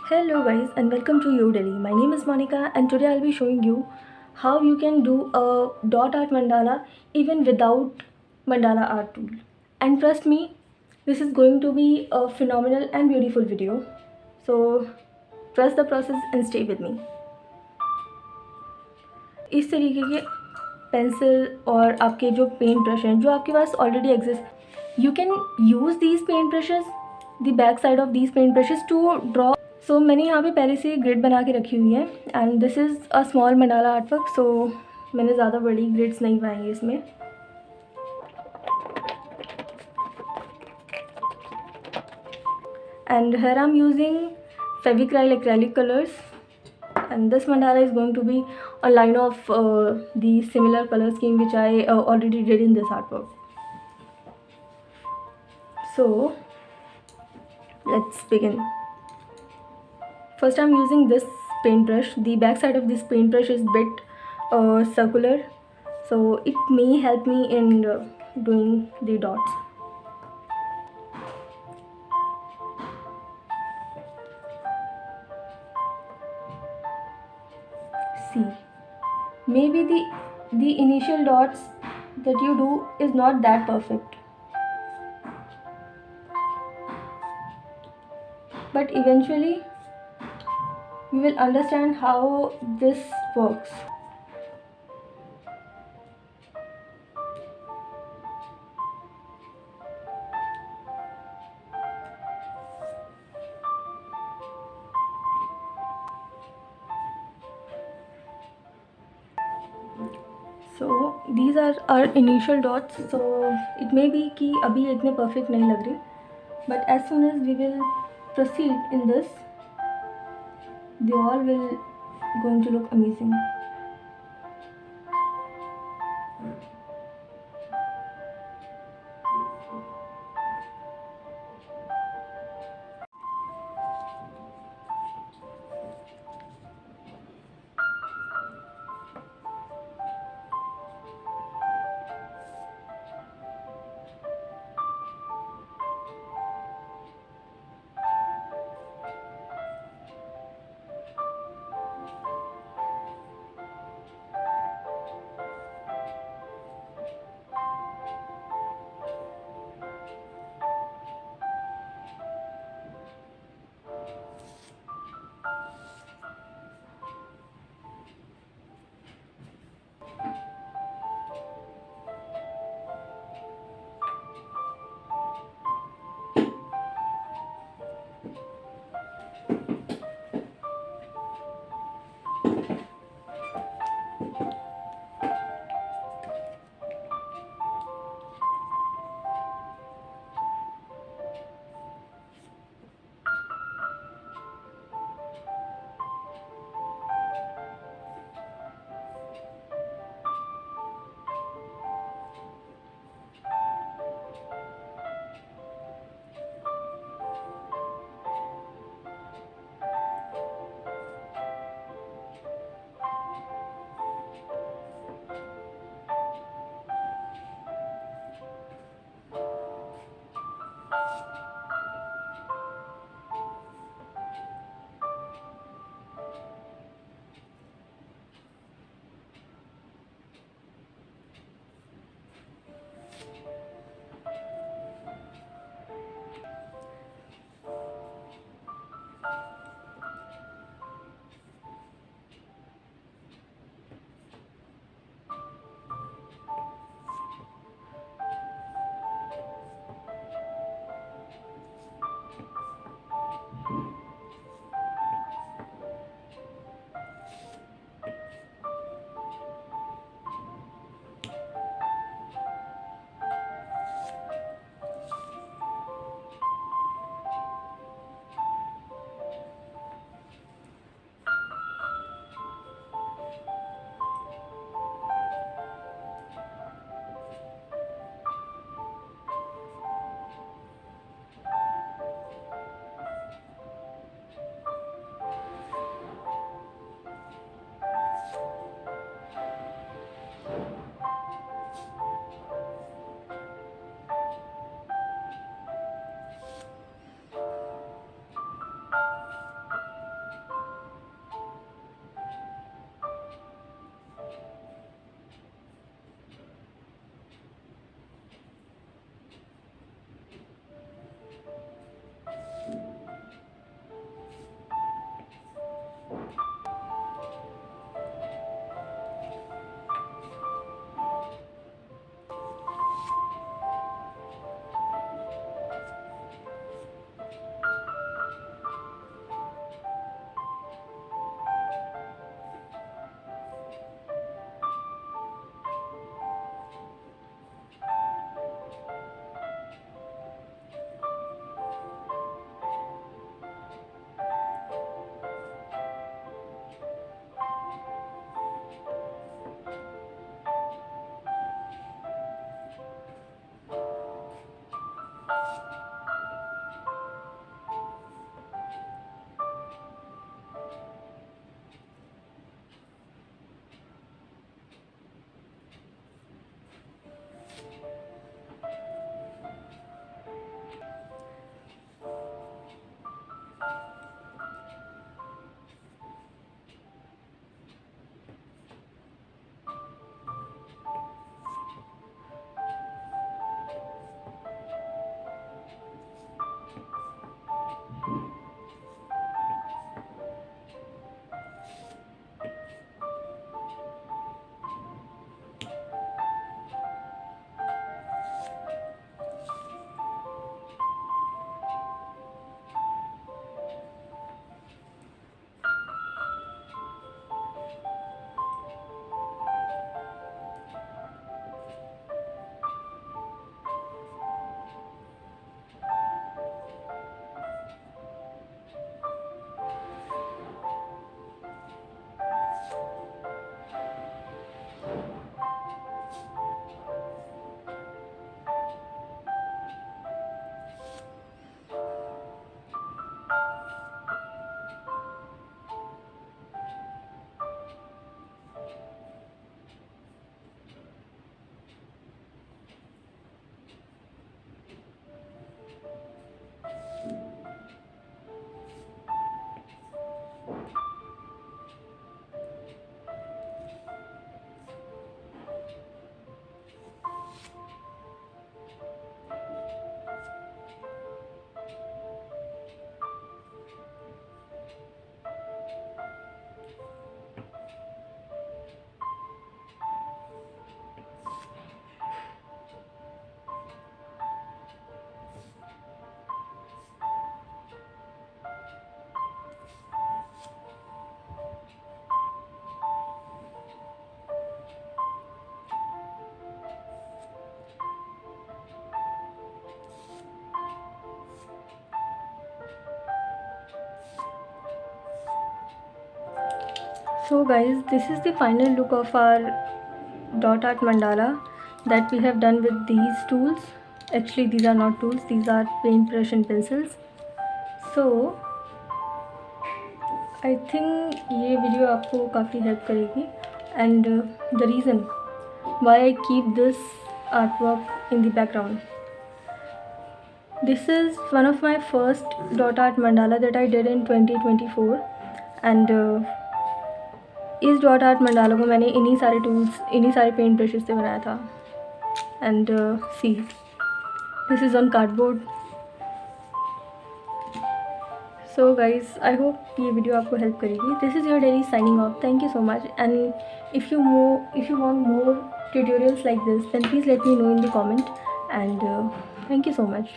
Hello guys and welcome to Yo Delhi. My name is Monica and today I'll be showing you how you can do a dot art mandala even without mandala art tool. And trust me, this is going to be a phenomenal and beautiful video. So trust the process and stay with me. इस तरीके के pencil और आपके जो paint brush हैं जो आपके पास already exist, you can use these paint brushes, the back side of these paint brushes to draw. So मैंने यहाँ पे पहले से ग्रिड बना के रखी हुई है and this is a small mandala artwork. So मैंने ज़्यादा बड़ी ग्रिड्स नहीं बनाई इसमें। And here I'm using Fevicryl acrylic colors, and this mandala is going to be a line of the similar color scheme which I already did in this artwork. So let's begin. First I'm using this paintbrush. The back side of this paintbrush is bit circular, so it may help me in doing the dots. See, maybe the initial dots that you do is not that perfect, but eventually you will understand how this works. So these are our initial dots. So it may be कि अभी इतने perfect नहीं लग रहे, but as soon as we will proceed in this, they all will going to look amazing. So guys, this is the final look of our Dot Art Mandala that we have done with these tools. Actually these are not tools, these are paintbrush and pencils. So I think ये video आपको काफ़ी help करेगी. And the reason why I keep this artwork in the background. This is one of my first Dot Art Mandala that I did in 2024. And इस dot art mandala को मैंने इन्हीं सारे tools, इन्हीं सारे पेंट ब्रशेस से बनाया था. And see, this is on cardboard. So guys, I hope ये वीडियो आपको हेल्प करेगी. This is your daily signing off. Thank you so much. And if you want more tutorials like this, then please let me know in the comment. And thank you so much.